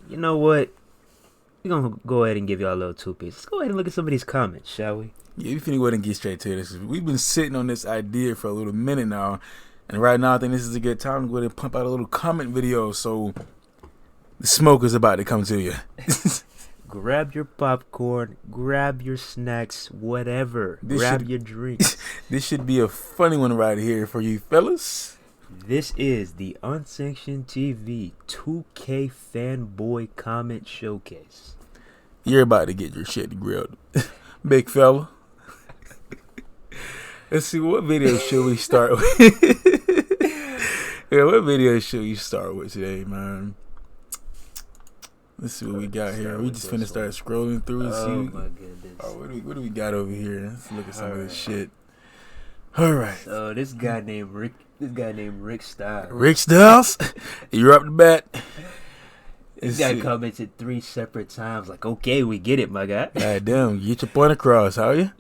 You know what? We're gonna go ahead and give y'all a little two-piece. Let's go ahead and look at some of these comments, shall we? Yeah, we finna go ahead and get straight to this. We've been sitting on this idea for a little minute now, and right now I think this is a good time to go ahead and pump out a little comment video. So the smoke is about to come to you. Grab your popcorn, grab your snacks, whatever. Grab your drinks. This should be a funny one right here for you fellas. This is the Unsanctioned TV 2K Fanboy Comment Showcase. You're about to get your shit grilled, big fella. Let's see, what video should we start with? Yeah, what video should we start with today, man? Let's see what we got here. We just finna start scrolling through and see. Oh my goodness. Oh, what do we got over here? Let's look at some of this shit. All right. So this guy named Rick Styles. Rick Styles, you're up to bat. This guy commented 3 separate times. Like, okay, we get it, my guy. God damn, get your point across, how you?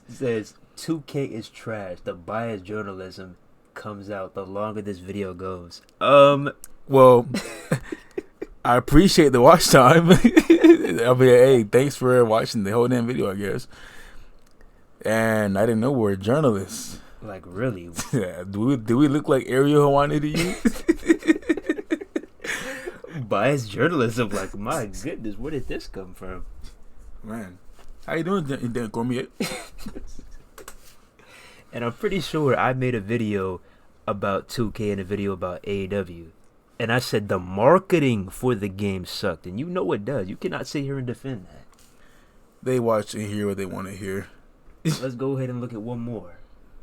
Says 2K is trash. The biased journalism comes out the longer this video goes. Well, I appreciate the watch time. I mean, hey, thanks for watching the whole damn video, I guess. And I didn't know we're journalists. Like, really? Yeah, do we look like Ariel Hawani to you? Biased journalism, like, my goodness, where did this come from? Man, how you doing, Dan Cormier? And I'm pretty sure I made a video about 2K and a video about AEW. And I said the marketing for the game sucked. And you know it does. You cannot sit here and defend that. They watch and hear what they want to hear. Let's go ahead and look at one more.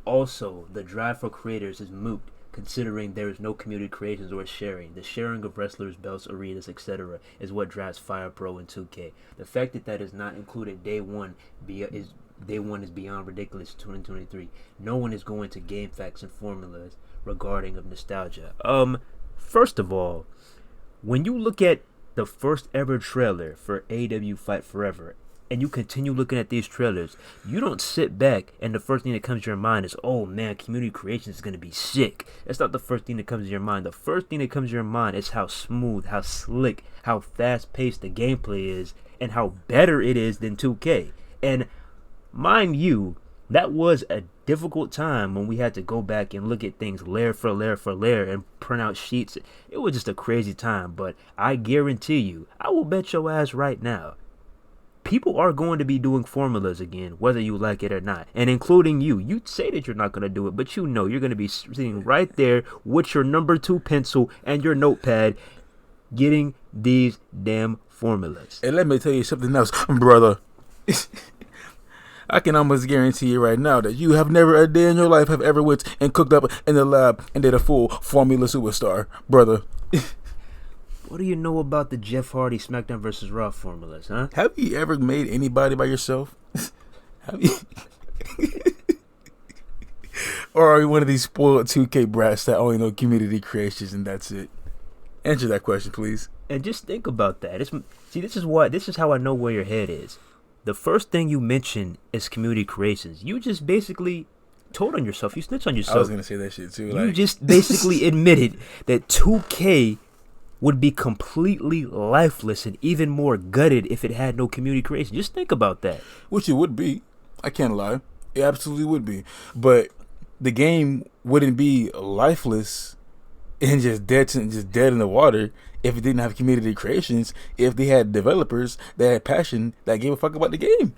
Also, the drive for creators is moot, considering there is no community creations or sharing. The sharing of wrestlers, belts, arenas, etc. is what drives Fire Pro and 2K. The fact that that is not included day one is beyond ridiculous in 2023. No one is going to game facts and formulas regarding of nostalgia. First of all, when you look at the first ever trailer for AEW Fight Forever, and you continue looking at these trailers, you don't sit back and the first thing that comes to your mind is, oh man, community creation is going to be sick. That's not the first thing that comes to your mind. The first thing that comes to your mind is how smooth, how slick, how fast-paced the gameplay is, and how better it is than 2K. And mind you, that was a difficult time when we had to go back and look at things layer for layer for layer and print out sheets. It was just a crazy time, but I guarantee you, I will bet your ass right now, people are going to be doing formulas again, whether you like it or not. And including you. You say that you're not going to do it, but you know you're going to be sitting right there with your number 2 pencil and your notepad getting these damn formulas. And let me tell you something else, brother. I can almost guarantee you right now that you have never a day in your life have ever went and cooked up in the lab and did a full Formula Superstar, brother. What do you know about the Jeff Hardy SmackDown vs. Raw formulas, huh? Have you ever made anybody by yourself? Have you? Or are you one of these spoiled 2K brats that only know community creations and that's it? Answer that question, please. And just think about that. This is how I know where your head is. The first thing you mention is community creations. You just basically told on yourself. You snitched on yourself. I was gonna say that shit too. You just basically admitted that 2K would be completely lifeless and even more gutted if it had no community creation. Just think about that. Which it would be. I can't lie. It absolutely would be. But the game wouldn't be lifeless and just dead in the water if it didn't have community creations, if they had developers that had passion that gave a fuck about the game.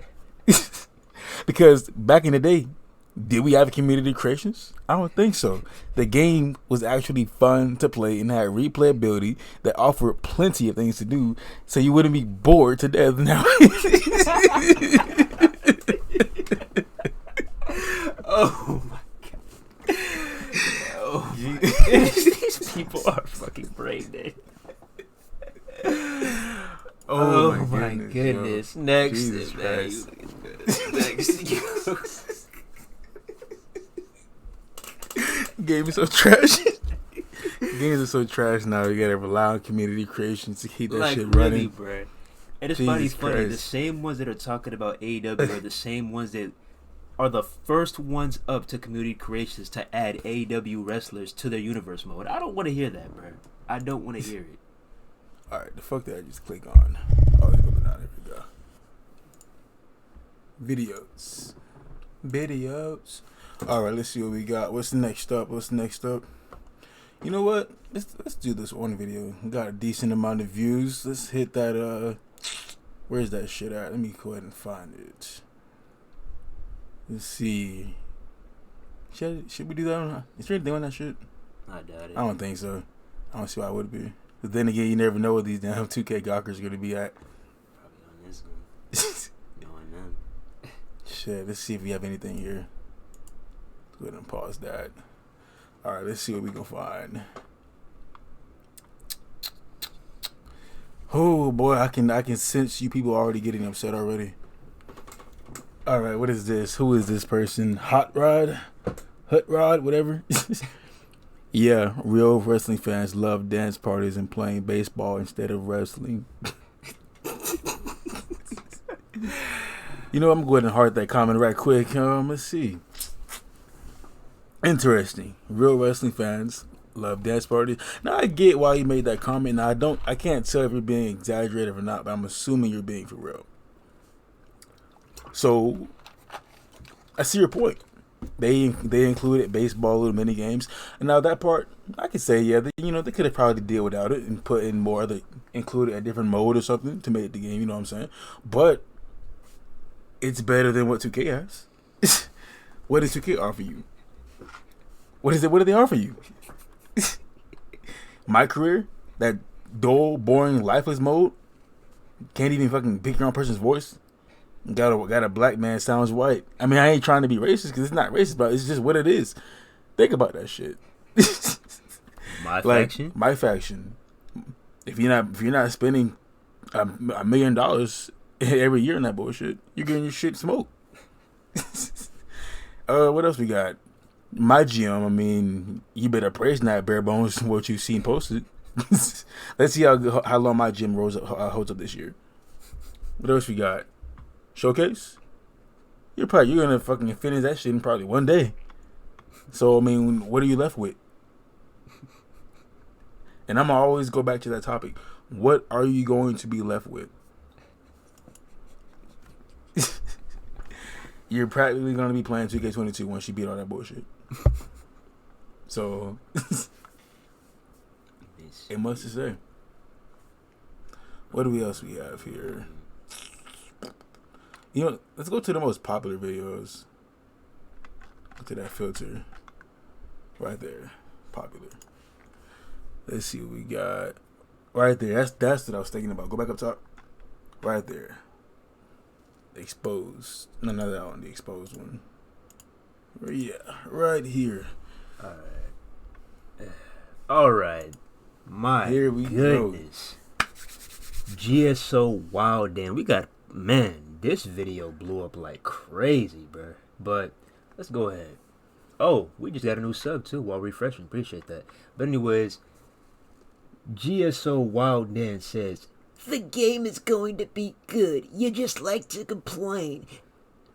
Because back in the day, did we have community creations? I don't think so. The game was actually fun to play and had replayability that offered plenty of things to do, so you wouldn't be bored to death now. Oh my god. Oh my goodness. These people are fucking brain dead. Oh my goodness. Next. Jesus Christ. Next. Game is so trash. Games are so trash now. You gotta rely on community creations to keep that like, shit running. Really, bro. And it's funny. The same ones that are talking about AEW are the same ones that are the first ones up to community creations to add AEW wrestlers to their universe mode. I don't want to hear that, bro. I don't want to hear it. Alright, the fuck did I just click on? Oh, it's going down. Here we go. Videos. Alright, let's see what we got. What's next up? You know what? Let's do this one video. We got a decent amount of views. Let's hit that where's that shit at? Let me go ahead and find it. Let's see. Should we do that one? Is there anything on that shit? I doubt it. I don't think so. I don't see why it would be. But then again, you never know what these damn 2K gawkers are gonna be at. Probably on this one. Knowing them. Shit, let's see if we have anything here. Go ahead and pause that. Alright, let's see what we can find. Oh boy, I can sense you people already getting upset already. Alright, what is this? Who is this person? Hot Rod, whatever. Yeah, real wrestling fans love dance parties and playing baseball instead of wrestling. You know, I'm going to go ahead and heart that comment right quick. Let's see. Interesting. Real wrestling fans love dance parties. Now I get why you made that comment. Now I can't tell if you're being exaggerated or not, but I'm assuming you're being for real. So I see your point. They included baseball, little mini games, and now that part I could say, yeah, they could have probably deal without it and put in more other, included a different mode or something to make the game. You know what I'm saying? But it's better than what 2K has. What does 2K offer you? What is it? What do they offer you? My career, that dull, boring, lifeless mode. Can't even fucking pick your own person's voice. Got a black man sounds white. I mean, I ain't trying to be racist because it's not racist, but it's just what it is. Think about that shit. MyFaction. MyFaction. If you're not spending $1 million every year on that bullshit, you're getting your shit smoked. What else we got? My gym. I mean, you better praise that bare bones what you've seen posted. Let's see how long my gym holds up this year. What else we got? Showcase? You're gonna fucking finish that shit in probably one day. So I mean, what are you left with? And I'm gonna always go back to that topic. What are you going to be left with? You're practically gonna be playing 2K22 once you beat all that bullshit. So it must to say. What do we else we have here? You know, let's go to the most popular videos. Go to that filter. Right there. Popular. Let's see what we got. Right there. That's what I was thinking about. Go back up top. Right there. Exposed. No, not that one. The exposed one. Yeah. Right here. Alright. My here we goodness. Go. GSO Wild Dan. We got, man. This video blew up like crazy, bro. But let's go ahead. Oh, we just got a new sub too while refreshing. Appreciate that. But anyways, GSO Wild Dan says, the game is going to be good. You just like to complain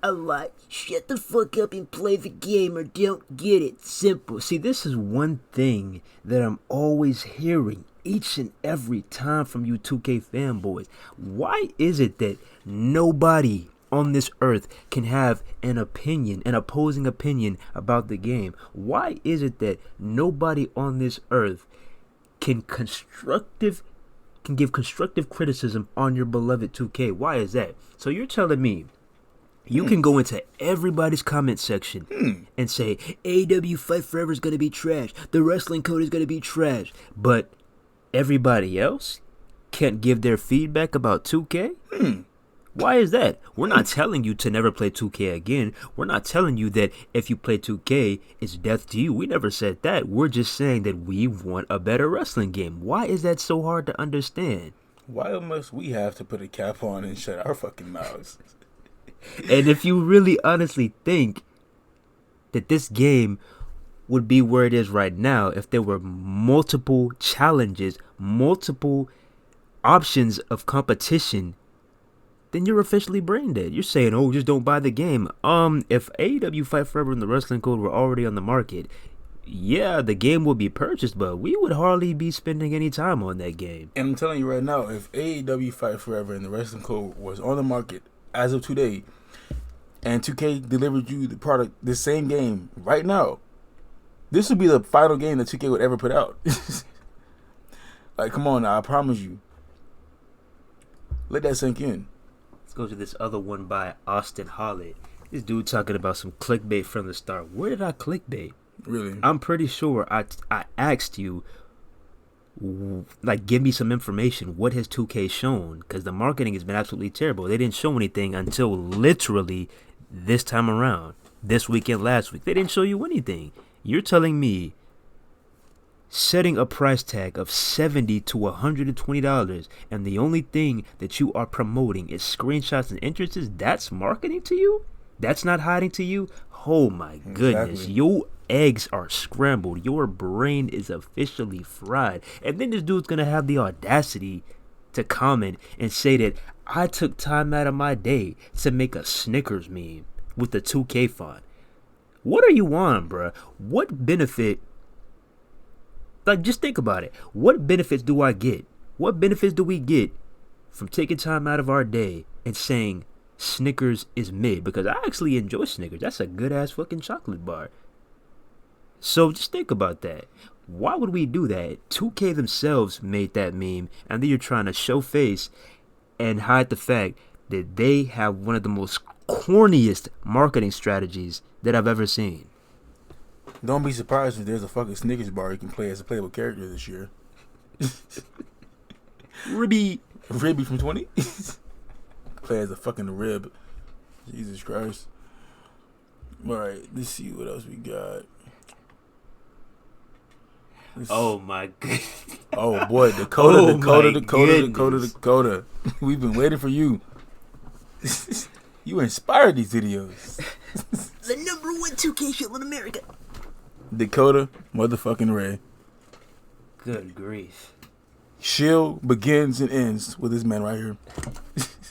a lot. Shut the fuck up and play the game or don't get it. Simple. See, this is one thing that I'm always hearing each and every time from you 2K fanboys. Why is it that nobody on this earth can have an opposing opinion about the game? Why is it that nobody on this earth can give constructive criticism on your beloved 2K? Why is that? So you're telling me you can go into everybody's comment section and say AEW Fight Forever is going to be trash, the wrestling code is going to be trash, but everybody else can't give their feedback about 2K? Why is that? We're not telling you to never play 2K again. We're not telling you that if you play 2K, it's death to you. We never said that. We're just saying that we want a better wrestling game. Why is that so hard to understand? Why must we have to put a cap on and shut our fucking mouths? And if you really honestly think that this game would be where it is right now if there were multiple challenges, multiple options of competition, then you're officially brain dead. You're saying, oh, just don't buy the game. If AEW Fight Forever and the Wrestling Code were already on the market, yeah, the game will be purchased, but we would hardly be spending any time on that game. And I'm telling you right now, if AEW Fight Forever and the Wrestling Code was on the market as of today, and 2K delivered you the product, the same game right now, this would be the final game that 2K would ever put out. Like, come on now, I promise you. Let that sink in. Let's go to this other one by Austin Hollett. This dude talking about some clickbait from the start. Where did I clickbait? Really? I'm pretty sure I asked you, like, give me some information. What has 2K shown? Because the marketing has been absolutely terrible. They didn't show anything until literally this time around. This weekend, last week. They didn't show you anything. You're telling me setting a price tag of $70 to $120 and the only thing that you are promoting is screenshots and entrances? That's marketing to you? That's not hiding to you? Oh my goodness. Exactly. Your eggs are scrambled. Your brain is officially fried. And then this dude's going to have the audacity to comment and say that I took time out of my day to make a Snickers meme with the 2K font. What are you on, bruh? What benefit? Like, just think about it. What benefits do I get? What benefits do we get from taking time out of our day and saying Snickers is mid? Because I actually enjoy Snickers. That's a good ass fucking chocolate bar. So just think about that. Why would we do that? 2K themselves made that meme, and then you're trying to show face and hide the fact that they have one of the most corniest marketing strategies that I've ever seen. Don't be surprised if there's a fucking Snickers bar you can play as a playable character this year. Ribby from 20? Play as a fucking rib. Jesus Christ. Alright, let's see what else we got. Oh my god. Oh boy, Dakota. Oh Dakota. We've been waiting for you. You inspired these videos. The number one 2K show in America. Dakota motherfucking Ray. Good grief. Shield begins and ends with this man right here.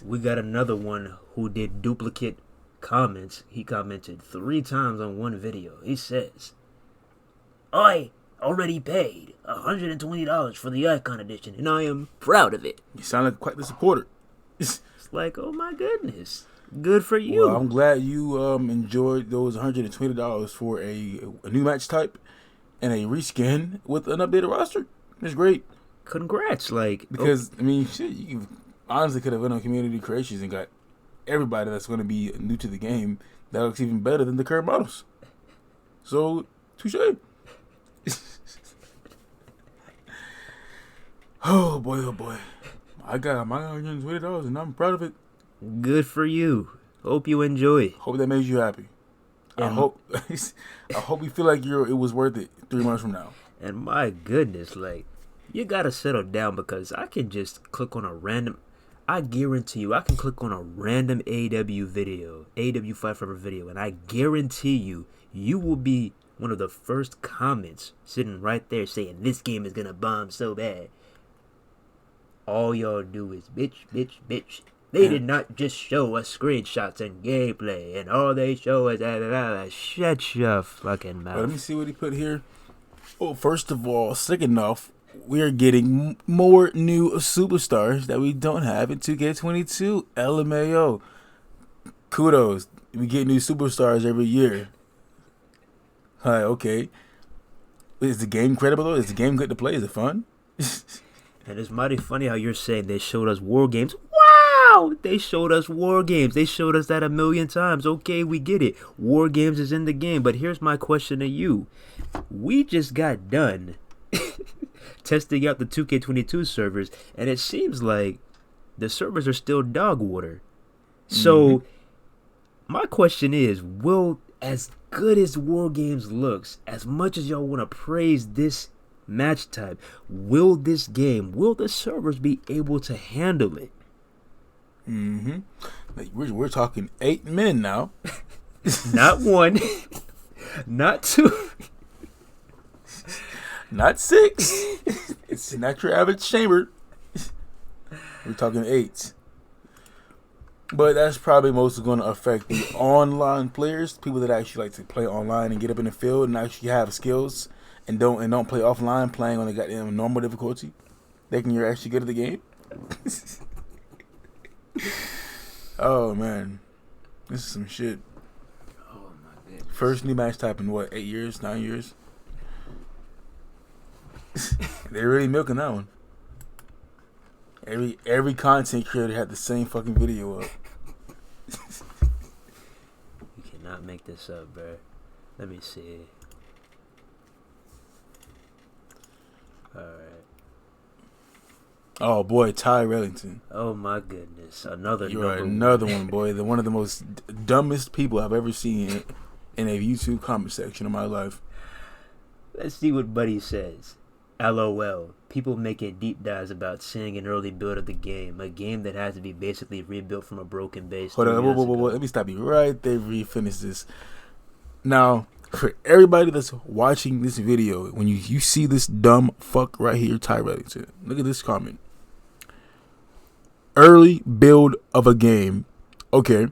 We got another one who did duplicate comments. He commented 3 times on one video. He says, I already paid $120 for the Icon Edition, and I am proud of it. You sound like quite the supporter. It's like, oh my goodness. Good for you. Well, I'm glad you enjoyed those $120 for a new match type and a reskin with an updated roster. It's great. Congrats. Like, because, I mean, shit, you honestly could have went on Community Creations and got everybody that's going to be new to the game that looks even better than the current models. So, touche. Oh boy. I got my $120 and I'm proud of it. Good for you. Hope you enjoy. Hope that made you happy. I hope you feel like it was worth it 3 months from now. And my goodness, like, you gotta settle down, because I can just click on a random. I guarantee you, I can click on a random AEW video, AEW Fight Forever video, and I guarantee you, you will be one of the first comments sitting right there saying this game is gonna bomb so bad. All y'all do is bitch. They did not just show us screenshots and gameplay, and all they show is shut your fucking mouth. Let me see what he put here. Oh, first of all, second off, we're getting more new superstars that we don't have in 2K22. LMAO. Kudos. We get new superstars every year. Hi, okay. Is the game credible though? Is the game good to play? Is it fun? And it's mighty funny how you're saying they showed us war games. Wow! They showed us war games. They showed us that 1,000,000 times. Okay, we get it. War games is in the game. But here's my question to you. We just got done testing out the 2K22 servers, and it seems like the servers are still dog water. So, my question is, will, as good as War Games looks, as much as y'all want to praise this match type, will the servers be able to handle it? Like, we're talking 8 men now. Not 1, not 2. Not 6. It's not your average chamber. We're talking 8. But that's probably mostly going to affect the online players, people that actually like to play online and get up in the field and actually have skills and don't play offline, playing on the goddamn normal difficulty. They can you're actually good at the game. Oh man, this is some shit. Oh my goodness. First new match type in what, 8 years, 9 years? They're really milking that one. Every content creator had the same fucking video up. You cannot make this up, bro. Let me see. Alright. Oh boy, Ty Rellington. Oh my goodness. Another You're another one, boy. One of the most dumbest people I've ever seen in a YouTube comment section of my life. Let's see what Buddy says. LOL. People making deep dives about seeing an early build of the game. A game that has to be basically rebuilt from a broken base. Hold on, whoa. Let me stop you right there. Finish this. Now, for everybody that's watching this video, when you see this dumb fuck right here, Ty Rellington, look at this comment. Early build of a game. Okay.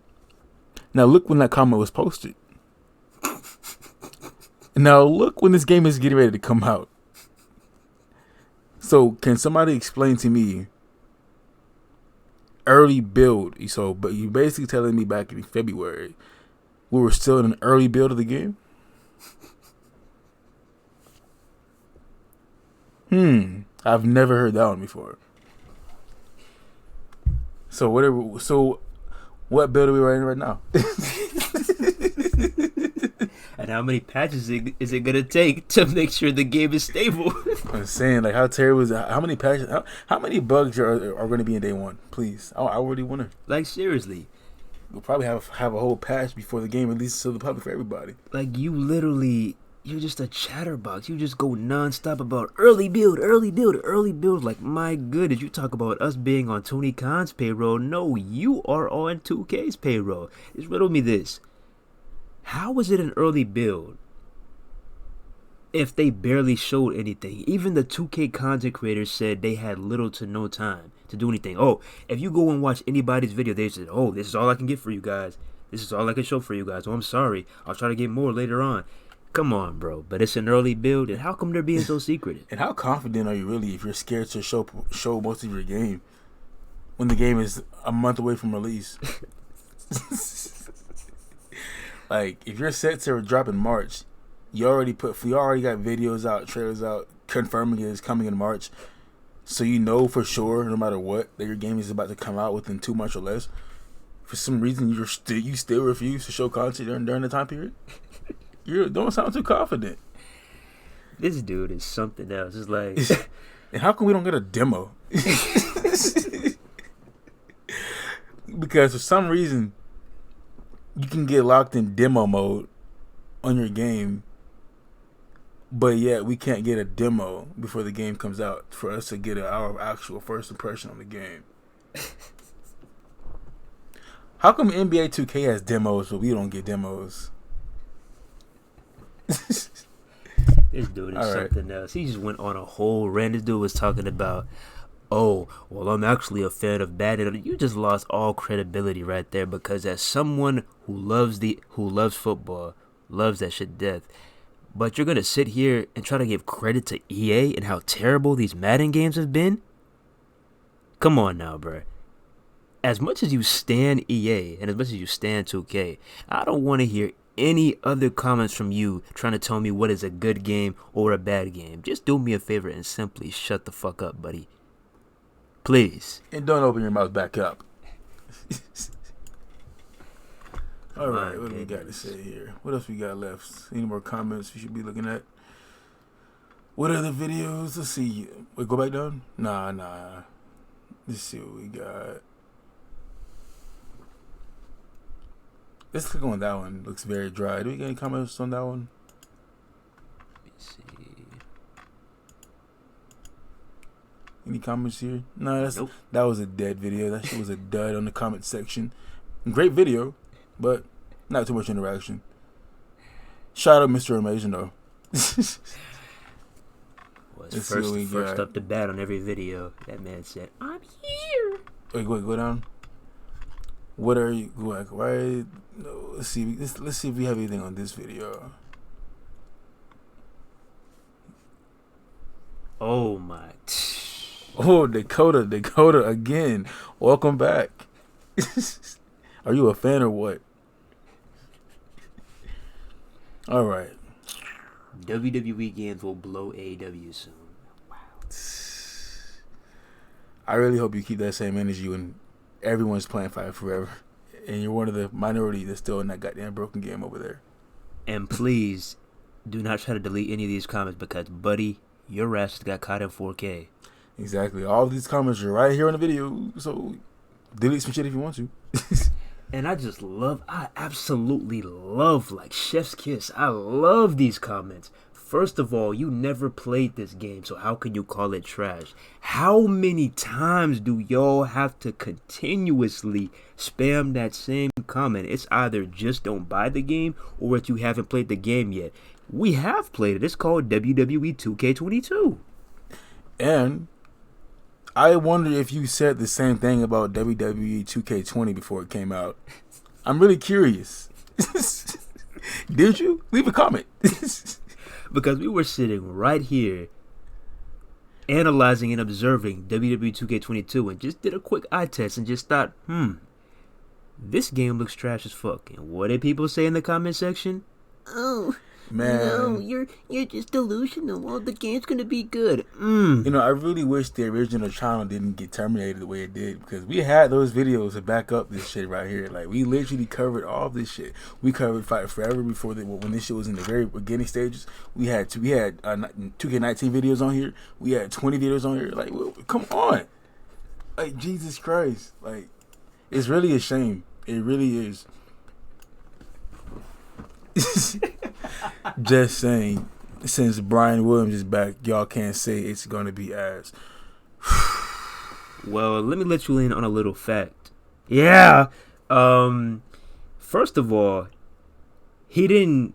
Now look when that comment was posted. Now look when this game is getting ready to come out. So can somebody explain to me early build? So, but you basically telling me back in February we were still in an early build of the game? I've never heard that one before. So whatever. So what build are we running right now? And how many patches is it gonna take to make sure the game is stable? I'm saying, like, how terrible is that? How many patches? How many bugs are going to be in day one? Please, I already want to. Like, seriously. We'll probably have a whole patch before the game releases to the public for everybody. Like, you're just a chatterbox. You just go nonstop about early build. Like, my goodness, you talk about us being on Tony Khan's payroll. No, you are on 2K's payroll. Just riddle me this. How was it an early build if they barely showed anything? Even the 2K content creators said they had little to no time to do anything. Oh, if you go and watch anybody's video, they said, oh, this is all I can get for you guys. This is all I can show for you guys. Oh, I'm sorry. I'll try to get more later on. Come on, bro. But it's an early build, and how come they're being so secretive? And how confident are you really if you're scared to show most of your game when the game is a month away from release? Like, if you're set to drop in March, you already got videos out, trailers out, confirming it is coming in March, so you know for sure, no matter what, that your game is about to come out within 2 months or less. For some reason, you still refuse to show content during the time period. You don't sound too confident. This dude is something else. It's like, and how come we don't get a demo? Because for some reason, you can get locked in demo mode on your game, but yet we can't get a demo before the game comes out for us to get our actual first impression on the game. How come NBA 2K has demos but we don't get demos? This dude is something else. He just went on a whole rant. This dude was talking about, oh, well, I'm actually a fan of Madden. You just lost all credibility right there, because as someone who loves football, loves that shit to death, but you're gonna sit here and try to give credit to EA and how terrible these Madden games have been? Come on now, bro. As much as you stan EA and as much as you stan 2K, I don't want to hear any other comments from you trying to tell me what is a good game or a bad game. Just do me a favor and simply shut the fuck up, buddy. Please. And don't open your mouth back up. All right, what do we got to say here? What else we got left? Any more comments we should be looking at? What other videos? Let's see. Wait, go back down? Nah. Let's see what we got. Let's click on that one. Looks very dry. Do we get any comments on that one? Let me see. Any comments here? No, Nope. That was a dead video. That shit was a dud on the comment section. Great video, but not too much interaction. Shout out Mr. Amazing though. Was first up to bat on every video. That man said, I'm here. Wait, go down. What are you like? Why? No, let's see. Let's see if we have anything on this video. Oh my. Oh, Dakota again. Welcome back. Are you a fan or what? All right. WWE games will blow AEW soon. Wow. I really hope you keep that same energy when everyone's playing Fight Forever, and you're one of the minority that's still in that goddamn broken game over there. And please, do not try to delete any of these comments because, buddy, your ass just got caught in 4K. Exactly. All of these comments are right here on the video, so delete some shit if you want to. And I absolutely love, like, Chef's Kiss. I love these comments. First of all, you never played this game, so how can you call it trash? How many times do y'all have to continuously spam that same comment? It's either just don't buy the game or that you haven't played the game yet. We have played it. It's called WWE 2K22. And I wonder if you said the same thing about WWE 2K20 before it came out. I'm really curious. Did you? Leave a comment. Because we were sitting right here analyzing and observing WWE 2K22 and just did a quick eye test and just thought, this game looks trash as fuck. And what did people say in the comment section? Oh, man, no, you're just delusional. Well, the game's gonna be good. You know, I really wish the original channel didn't get terminated the way it did, because we had those videos to back up this shit right here. Like, we literally covered all this shit. We covered Fight Forever before when this shit was in the very beginning stages. We had 2K19 videos on here. We had 20 videos on here. Like, well, come on, like, Jesus Christ, like, it's really a shame. It really is. Just saying, since Brian Williams is back, y'all can't say it's gonna be ass. Well, let me let you in on a little fact. Yeah. First of all, he didn't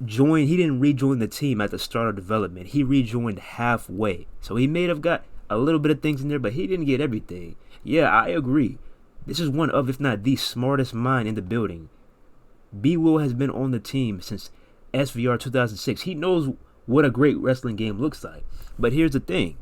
rejoin the team at the start of development. He rejoined halfway. So he may have got a little bit of things in there, but he didn't get everything. Yeah, I agree. This is one of, if not the smartest mind in the building. B. Will has been on the team since SVR 2006. He knows what a great wrestling game looks like. But here's the thing.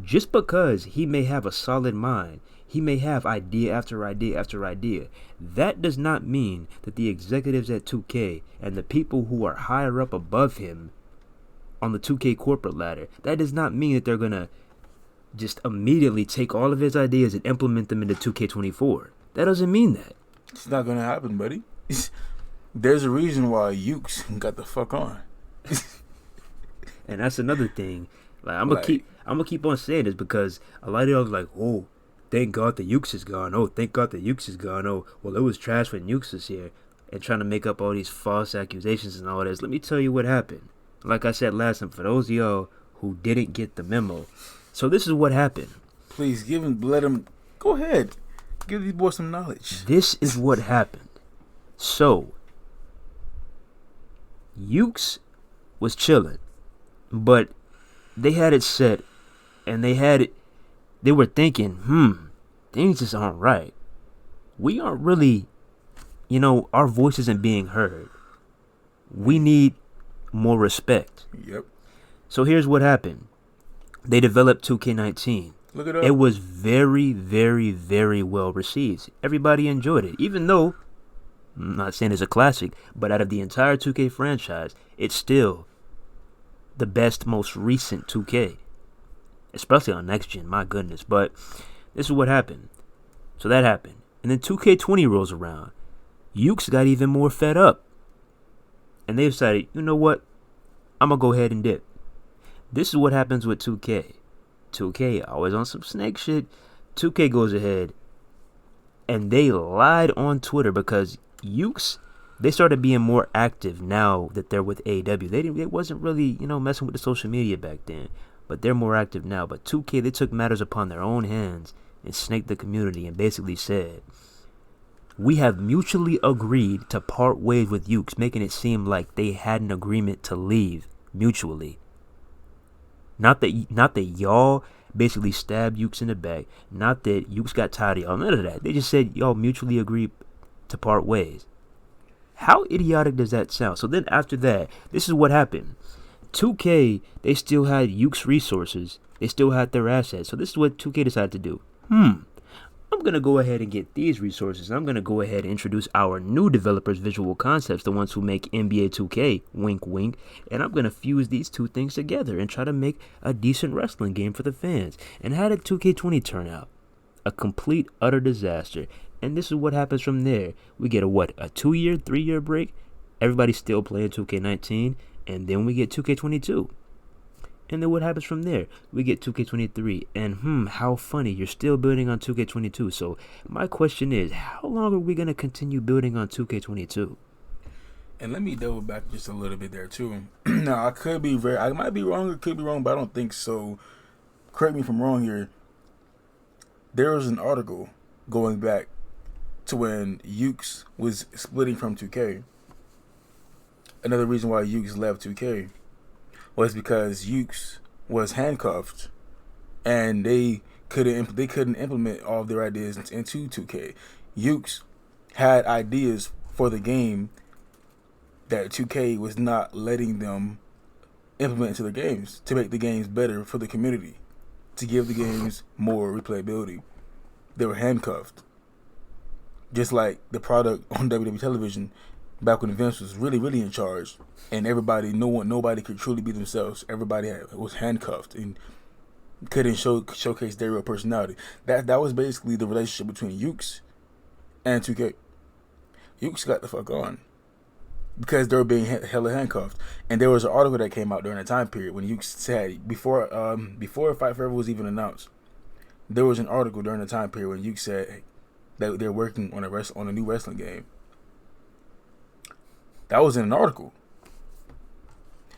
Just because he may have a solid mind, he may have idea after idea after idea, that does not mean that the executives at 2K and the people who are higher up above him on the 2K corporate ladder, that does not mean that they're going to just immediately take all of his ideas and implement them into 2K24. That doesn't mean that. It's not going to happen, buddy. There's a reason why Yukes got the fuck on. And that's another thing. Like, I'm gonna keep on saying this because a lot of y'all are like, oh, thank God the Yukes is gone. Oh, thank God the Yukes is gone. Oh, well, it was trash when Yukes was here, and trying to make up all these false accusations and all this. Let me tell you what happened. Like I said last time, for those of y'all who didn't get the memo, so this is what happened. Please let him go ahead. Give these boys some knowledge. This is what happened. So, Yukes was chilling, but they had it set, and they were thinking, things just aren't right. We aren't really, our voice isn't being heard. We need more respect. Yep. So here's what happened. They developed 2K19. Look it up. It was very, very, very well received. Everybody enjoyed it, even though, I'm not saying it's a classic, but out of the entire 2K franchise, it's still the best, most recent 2K. Especially on next gen, my goodness. But this is what happened. So that happened. And then 2K20 rolls around. Yukes got even more fed up. And they decided, you know what? I'm going to go ahead and dip. This is what happens with 2K. 2K always on some snake shit. 2K goes ahead and they lied on Twitter because Yukes, they started being more active now that they're with AEW. They wasn't really, messing with the social media back then, but they're more active now. But 2K, they took matters upon their own hands and snaked the community and basically said, we have mutually agreed to part ways with Yukes, making it seem like they had an agreement to leave mutually. Not that y'all basically stabbed Yukes in the back. Not that Yukes got tired of y'all, none of that. They just said y'all mutually agreed to part ways. How idiotic does that sound? So then after that, this is what happened. 2K, they still had Yukes resources. They still had their assets. So this is what 2K decided to do. I'm going to go ahead and get these resources. I'm going to go ahead and introduce our new developers, Visual Concepts, the ones who make NBA 2K, wink, wink. And I'm going to fuse these two things together and try to make a decent wrestling game for the fans. And how did 2K20 turn out? A complete, utter disaster. And this is what happens from there. We get a 2-year, 3-year break? Everybody's still playing 2K19. And then we get 2K22. And then what happens from there? We get 2K23. And how funny, you're still building on 2K22. So my question is, how long are we going to continue building on 2K22? And let me double back just a little bit there too. Now I might be wrong or could be wrong, but I don't think so. Correct me if I'm wrong here. There was an article going back to when Yukes was splitting from 2K. Another reason why Yukes left 2K was because Yukes was handcuffed, and they couldn't implement all of their ideas into 2K. Yukes had ideas for the game that 2K was not letting them implement into the games to make the games better for the community, to give the games more replayability. They were handcuffed, just like the product on WWE television back when Vince was really in charge, and nobody could truly be themselves. Everybody was handcuffed and couldn't showcase their real personality. That was basically the relationship between Yukes and 2K. Yukes got the fuck on because they were being hella handcuffed. And there was an article that came out during the time period when Yukes said before Fight Forever was even announced. There was an article during the time period when Yukes said that they're working on a new wrestling game. That was in an article.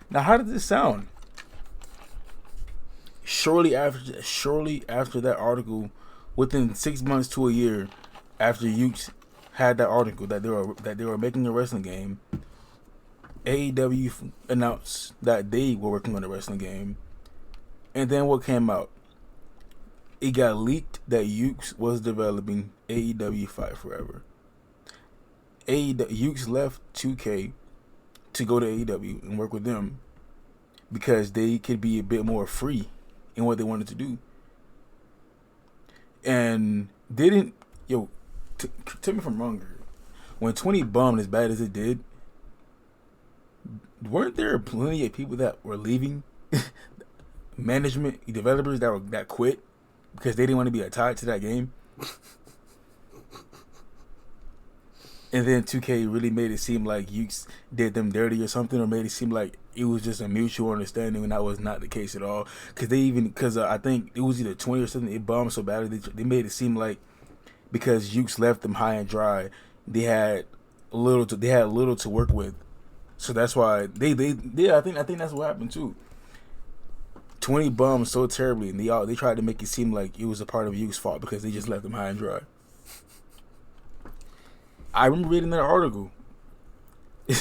Now, how did this sound? Shortly after that article, within 6 months to a year after Yukes had that article that they were making a wrestling game, AEW announced that they were working on a wrestling game. And then what came out? It got leaked that Yukes was developing AEW Fight Forever. Yukes left 2K to go to AEW and work with them because they could be a bit more free in what they wanted to do. And tell me if I'm wrong here. When 20 bombed as bad as it did, weren't there plenty of people that were leaving? Management, developers that quit because they didn't want to be tied to that game. And then 2K really made it seem like Yukes did them dirty or something, or made it seem like it was just a mutual understanding, and that was not the case at all. Because I think it was either 20 or something. It bombed so badly they made it seem like because Yukes left them high and dry, they had little to work with. So that's why I think that's what happened too. 20 bombed so terribly, and they tried to make it seem like it was a part of Yukes' fault because they just left them high and dry. I remember reading that article. I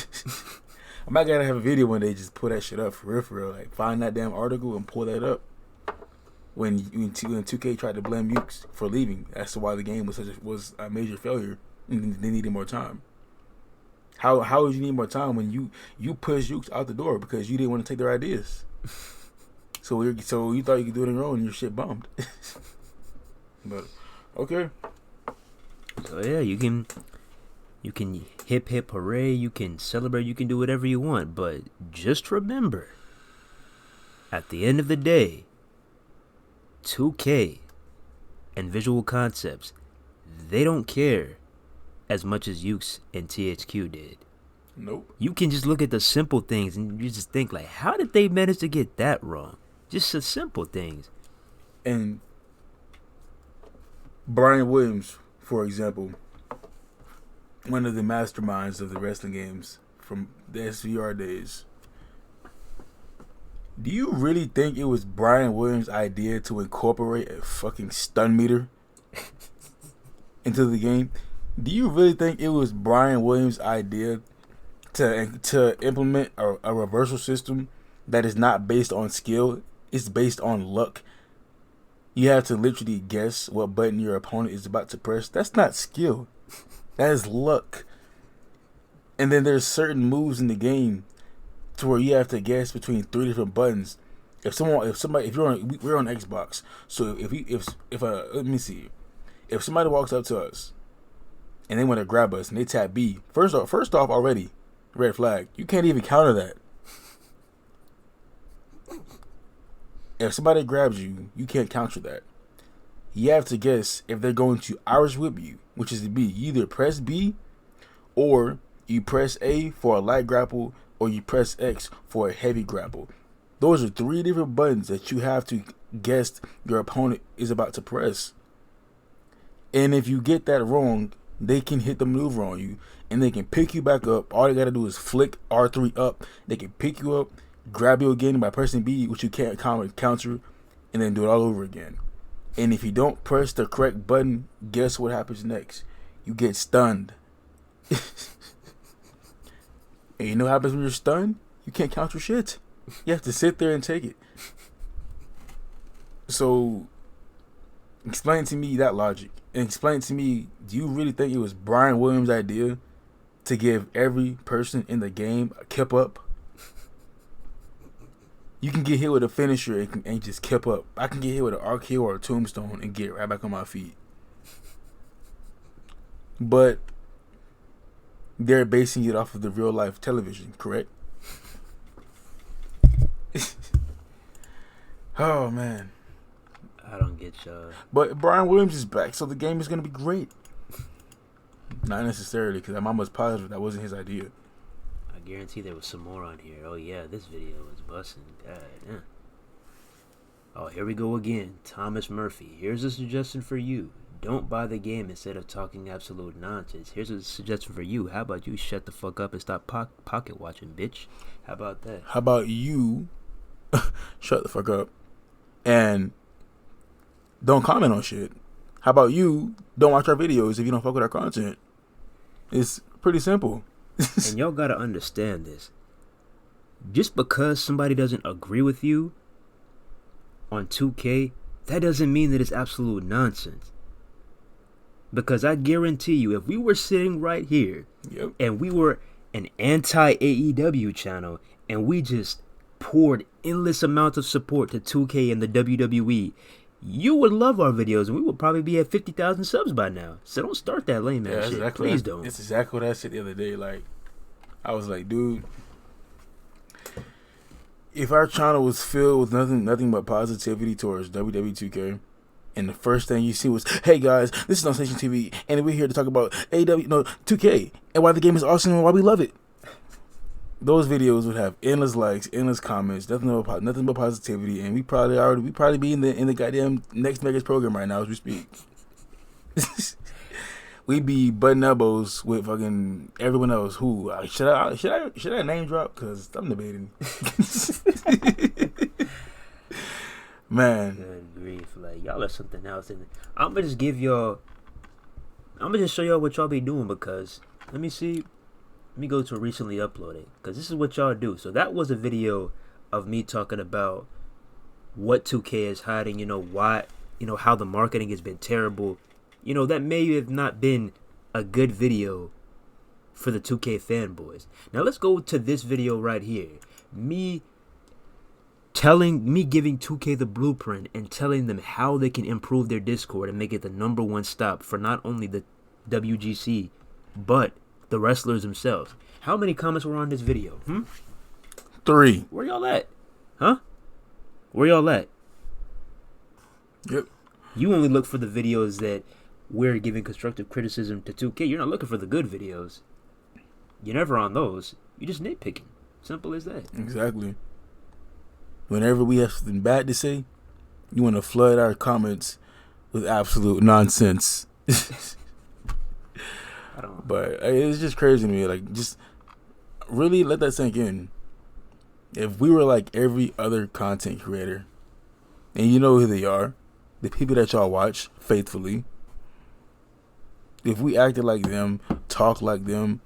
might gotta have a video one day just pull that shit up for real. Like find that damn article and pull that up. When 2K tried to blame Yukes for leaving, that's why the game was a major failure. And they needed more time. How would you need more time when you pushed Yukes out the door because you didn't want to take their ideas? So you thought you could do it on your own and your shit bombed. But okay. So yeah, you can hip hip hooray, you can celebrate, you can do whatever you want, but just remember, at the end of the day, 2K and Visual Concepts, they don't care as much as Yukes and THQ did. Nope. You can just look at the simple things and you just think like, how did they manage to get that wrong? Just the simple things. And Brian Williams, for example, one of the masterminds of the wrestling games from the SVR days. Do you really think it was Brian Williams' idea to incorporate a fucking stun meter into the game? Do you really think it was Brian Williams' idea to implement a reversal system that is not based on skill? It's based on luck. you have to literally guess what button your opponent is about to press. That's not skill. That is luck. And then there's certain moves in the game to where you have to guess between 3 different buttons. If we're on Xbox, so let me see, if somebody walks up to us and they want to grab us and they tap B, first off already red flag. You can't even counter that. If somebody grabs you, you can't counter that. You have to guess if they're going to Irish whip you, which is the B. You either press B, or you press A for a light grapple, or you press X for a heavy grapple. Those are 3 different buttons that you have to guess your opponent is about to press. And if you get that wrong, they can hit the maneuver on you, and they can pick you back up. All they got to do is flick R3 up. They can pick you up, grab you again by pressing B, which you can't counter, and then do it all over again. And if you don't press the correct button, guess what happens next? You get stunned. And you know what happens when you're stunned? You can't counter shit. You have to sit there and take it. So, explain to me that logic. And explain to me, do you really think it was Brian Williams' idea to give every person in the game a kip up? You can get hit with a finisher and just kip up. I can get hit with an RKO or a tombstone and get right back on my feet. But they're basing it off of the real life television, correct? Oh man, I don't get y'all. But Brian Williams is back, so the game is gonna be great. Not necessarily, because I'm almost positive that wasn't his idea. I guarantee there was some more on here. Oh yeah, this video was busting. God, yeah. Oh, here we go again. Thomas Murphy. Here's a suggestion for you. Don't buy the game instead of talking absolute nonsense. Here's a suggestion for you. How about you shut the fuck up and stop pocket watching, bitch? How about that? How about you shut the fuck up and don't comment on shit? How about you don't watch our videos if you don't fuck with our content? It's pretty simple. And y'all gotta understand this. Just because somebody doesn't agree with you on 2K, that doesn't mean that it's absolute nonsense. Because I guarantee you, if we were sitting right here, yep, and we were an anti-AEW channel, and we just poured endless amounts of support to 2K and the WWE, you would love our videos, and we would probably be at 50,000 subs by now. So don't start that lame ass shit. Exactly. Please don't. It's exactly what I said the other day. Like, I was like, dude, if our channel was filled with nothing but positivity towards WWE 2K, and the first thing you see was, hey guys, this is UNSANCTIONEDTV, and we're here to talk about 2K, and why the game is awesome and why we love it. Those videos would have endless likes, endless comments, nothing but positivity, and we probably be in the goddamn next Megas program right now as we speak. We'd be butting elbows with fucking everyone else. Who should I name drop? Cause I'm debating. Man, Good grief, like y'all are something else. And I'm gonna just show y'all what y'all be doing, because let me go to recently uploaded, because this is what y'all do. So that was a video of me talking about what 2K is hiding, why, how the marketing has been terrible. That may have not been a good video for the 2K fanboys. Now let's go to this video right here. Me giving 2K the blueprint and telling them how they can improve their Discord and make it the #1 stop for not only the WGC, but the wrestlers themselves. How many comments were on this video? 3. Where y'all at? Huh? Where y'all at? Yep. You only look for the videos that we're giving constructive criticism to 2K. You're not looking for the good videos. You're never on those. You're just nitpicking. Simple as that. Exactly. Whenever we have something bad to say, you want to flood our comments with absolute nonsense. But it's just crazy to me. Like, just really let that sink in. If we were like every other content creator, and you know who they are, the people that y'all watch faithfully, if we acted like them, talk like them,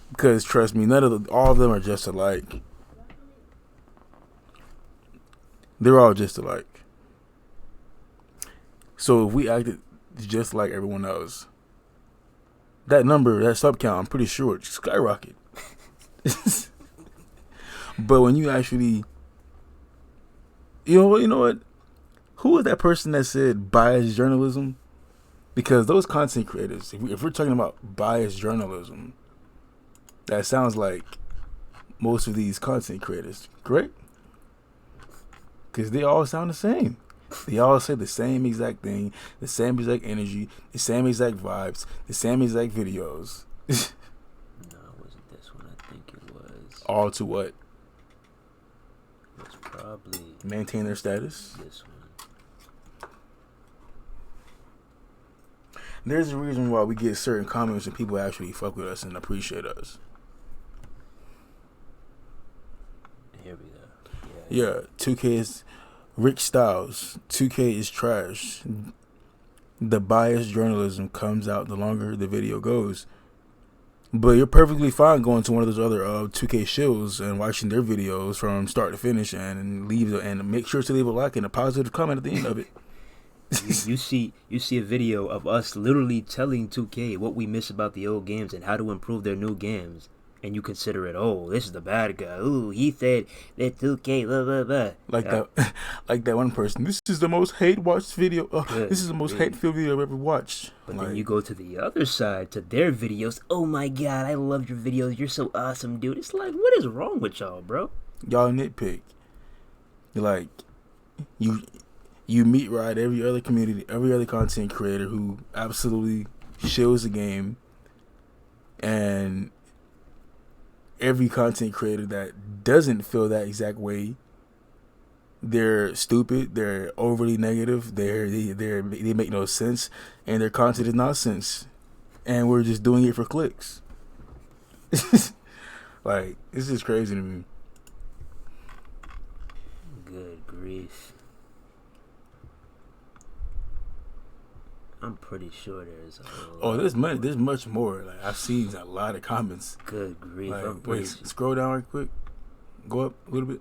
because trust me, all of them are just alike. They're all just alike. So if we acted just like everyone else, that number, that sub count, I'm pretty sure it skyrocket. But when you actually, you know what? Who was that person that said biased journalism? Because those content creators, if we're talking about biased journalism, that sounds like most of these content creators, correct? Because they all sound the same. They all say the same exact thing, the same exact energy, the same exact vibes, the same exact videos. No, it wasn't this one. I think it was. All to what? It was probably Maintain their status. this one. There's a reason why we get certain comments and people actually fuck with us and appreciate us. Here we go. Yeah, 2K is Rick Styles. 2K is trash. The biased journalism comes out the longer the video goes. But you're perfectly fine going to one of those other 2K shows and watching their videos from start to finish and make sure to leave a like and a positive comment at the end of it. You see a video of us literally telling 2K what we miss about the old games and how to improve their new games, and you consider it, oh, this is the bad guy. Ooh, he said that 2K blah blah blah. Like that one person. This is the most hate-watched video. This is the most hate-filled video I've ever watched. But then you go to the other side, to their videos. Oh my god, I love your videos. You're so awesome, dude. It's like, what is wrong with y'all, bro? Y'all nitpick. Like, you meet right every other community, every other content creator who absolutely shills the game, and every content creator that doesn't feel that exact way, they're stupid, they're overly negative, they make no sense, and their content is nonsense, and we're just doing it for clicks. Like, this is crazy to me. Good grief. I'm pretty sure there's there's much more. Like, I've seen a lot of comments. Good grief. Like, wait, scroll down right quick. Go up a little bit.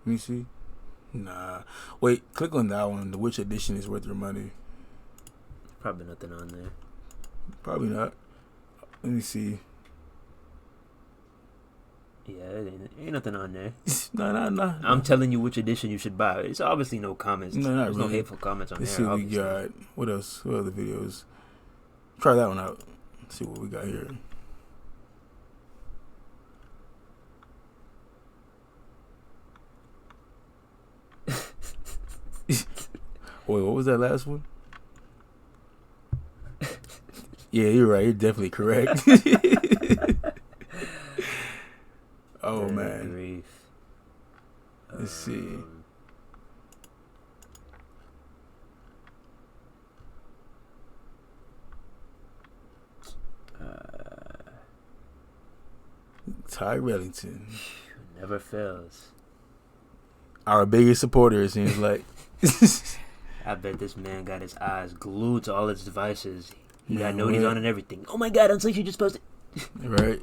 Let me see. Nah. Wait, click on that one. The which edition is worth your money? Probably nothing on there. Probably not. Let me see. Yeah, ain't nothing on there. No. I'm telling you which edition you should buy. It's obviously no comments. No, not There's really. no hateful comments on Let's there. see what we got. What else? What other videos? Try that one out. Let's see what we got here. Wait, what was that last one? Yeah, you're right. You're definitely correct. Oh, Good man. grief. Let's see. Ty Wellington. Never fails. Our biggest supporter, it seems like. I bet this man got his eyes glued to all his devices. He got Man, noties what? on and everything. Oh my god, Unsafe, you just posted. Right?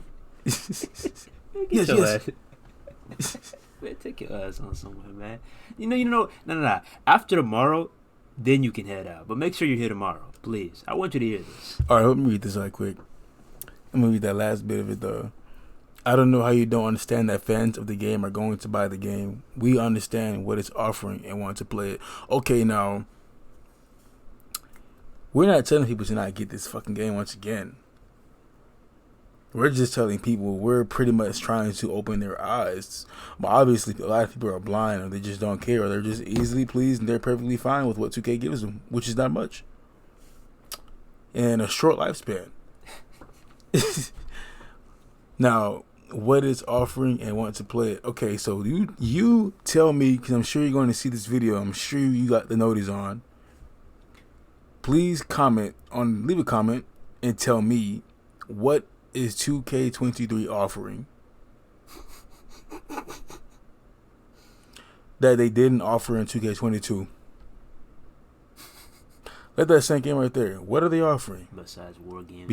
Get your yes. ass. Man, take your ass on somewhere, man. No. After tomorrow, then you can head out. But make sure you're here tomorrow, please. I want you to hear this. All right, let me read this right quick. I'm going to read that last bit of it, though. I don't know how you don't understand that fans of the game are going to buy the game. We understand what it's offering and want to play it. Okay, now, we're not telling people to not get this fucking game once again. We're just telling people we're pretty much trying to open their eyes. But obviously, a lot of people are blind, or they just don't care, or they're just easily pleased, and they're perfectly fine with what 2K gives them, which is not much. And a short lifespan. Now, what it's offering and want to play it. Okay, so you tell me, because I'm sure you're going to see this video. I'm sure you got the noties on. Please leave a comment and tell me what is 2K23 offering that they didn't offer in 2K22. Let that sink in right there. What are they offering? Besides war games.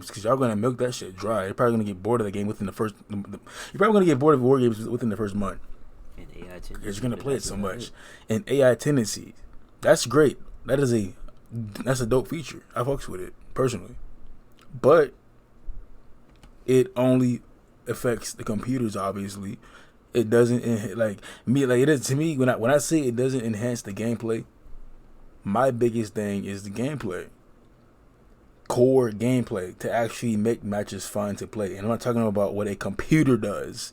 Because y'all gonna milk that shit dry. You're probably gonna get bored of the game within the first. You're probably gonna get bored of war games within the first month. And AI tendencies. Because you're gonna play it so much. And AI tendencies. That's great. That's a dope feature. I fucks with it personally, but it only affects the computers. Obviously, it doesn't like me. Like it is to me when I say it doesn't enhance the gameplay. My biggest thing is the gameplay, core gameplay to actually make matches fun to play. And I'm not talking about what a computer does.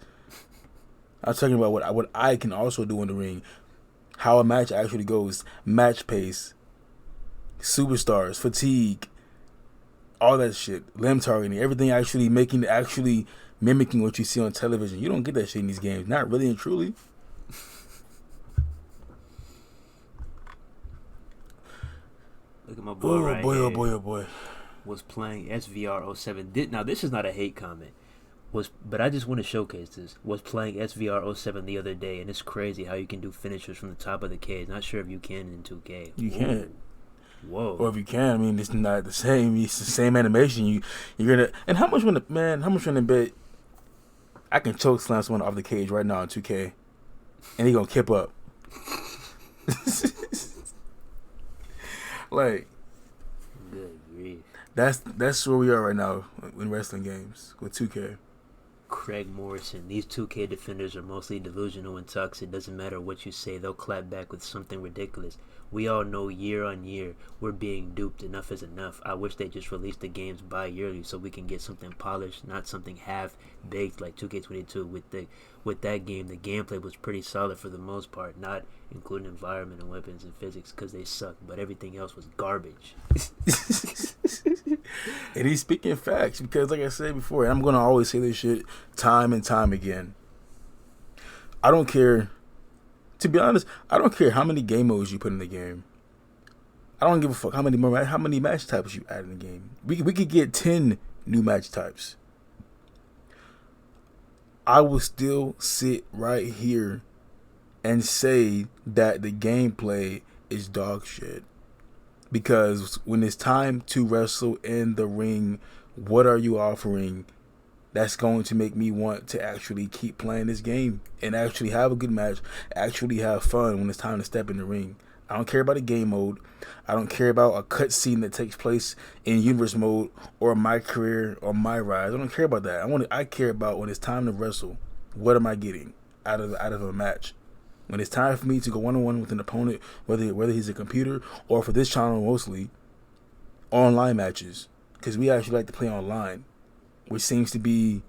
I'm talking about what I can also do in the ring. How a match actually goes, match pace, superstars, fatigue, all that shit, limb targeting, everything actually mimicking what you see on television. You don't get that shit in these games, not really and truly. Look at my boy right here. Oh boy. Was playing SVR07. Now this is not a hate comment. But I just want to showcase this. Was playing SVR07 the other day, and it's crazy how you can do finishers from the top of the cage. Not sure if you can in 2K. You can't. Whoa. Or if you can, I mean, it's not the same. It's the same animation. You're gonna. And how much when the bet I can choke slam someone off the cage right now in 2K, and he gonna kip up. Like, good grief. That's where we are right now in wrestling games with 2K. Craig Morrison. These 2K defenders are mostly delusional and toxic. It doesn't matter what you say, they'll clap back with something ridiculous. We all know year on year we're being duped. Enough is enough. I wish they just released the games bi-yearly so we can get something polished, not something half-baked like 2K22. With that game, the gameplay was pretty solid for the most part, not including environment and weapons and physics because they suck, but everything else was garbage. And he's speaking facts because, like I said before, and I'm going to always say this shit time and time again. I don't care. To be honest, I don't care how many game modes you put in the game. I don't give a fuck how many match types you add in the game. We could get 10 new match types. I will still sit right here and say that the gameplay is dog shit. Because when it's time to wrestle in the ring, what are you offering that's going to make me want to actually keep playing this game and actually have a good match, actually have fun when it's time to step in the ring? I don't care about a game mode. I don't care about a cutscene that takes place in universe mode or my career or my rise. I don't care about that. I care about when it's time to wrestle. What am I getting out of a match? When it's time for me to go one-on-one with an opponent, whether he's a computer or for this channel mostly, online matches. Because we actually like to play online, which seems to be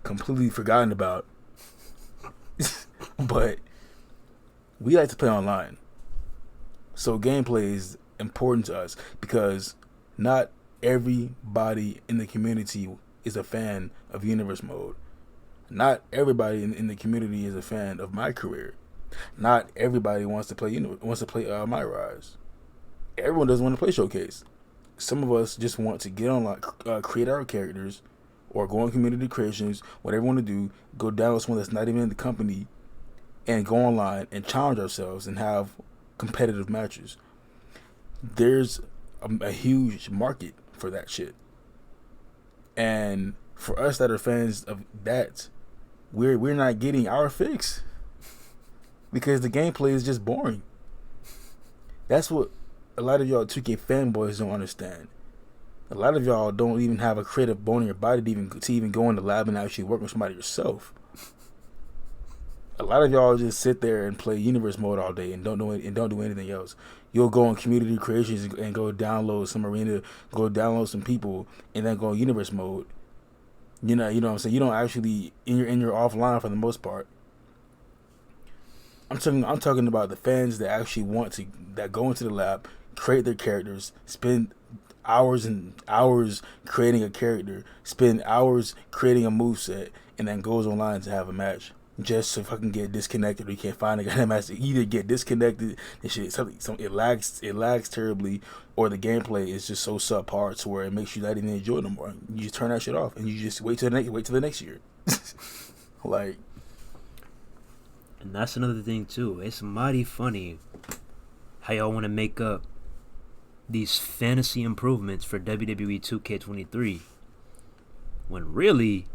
completely forgotten about. But we like to play online. So gameplay is important to us because not everybody in the community is a fan of universe mode. Not everybody in the community is a fan of my career. Not everybody wants to play my rise. Everyone doesn't want to play showcase. Some of us just want to get online, create our characters, or go on community creations, whatever we want to do, go down with someone that's not even in the company, and go online and challenge ourselves and have competitive matches. There's a huge market for that shit. And for us that are fans of that, we're not getting our fix. Because the gameplay is just boring. That's what a lot of y'all 2K fanboys don't understand. A lot of y'all don't even have a creative bone in your body to even go in the lab and actually work with somebody yourself. A lot of y'all just sit there and play universe mode all day and don't do anything else. You'll go on community creations and go download some arena, go download some people, and then go universe mode. You know what I'm saying? You don't actually in your offline for the most part. I'm talking about the fans that actually that go into the lab, create their characters, spend hours and hours creating a character, spend hours creating a moveset, and then goes online to have a match just to fucking get disconnected. Or you can't find a guy that match. Either get disconnected and shit, it lags terribly, or the gameplay is just so subpar to where it makes you not even enjoy it no more. You just turn that shit off and you just wait till the next year. Like. And that's another thing too. It's mighty funny how y'all want to make up these fantasy improvements for WWE 2K23 when really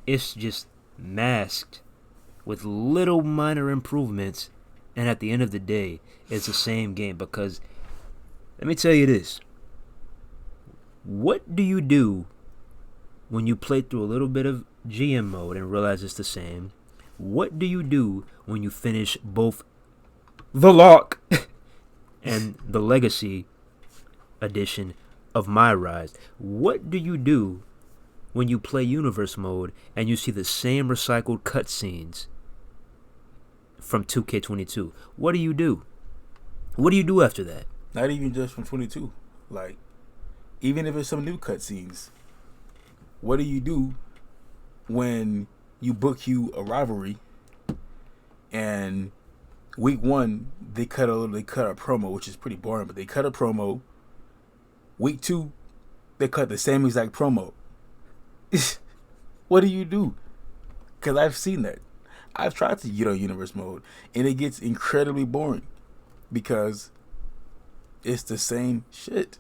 it's just masked with little minor improvements And at the end of the day, it's the same game because, let me tell you this. What do you do when you play through a little bit of GM mode and realize it's the same? What do you do when you finish both the lock and the legacy edition of My Rise? What do you do when you play universe mode and you see the same recycled cutscenes from 2K22? What do you do? What do you do after that? Not even just from 22. Like, even if it's some new cutscenes, what do you do when you book you a rivalry and week 1 they cut a promo, which is pretty boring, but they cut a promo. Week 2 they cut the same exact promo. What do you do? Because I've seen that. I've tried to get on universe mode and it gets incredibly boring because it's the same shit.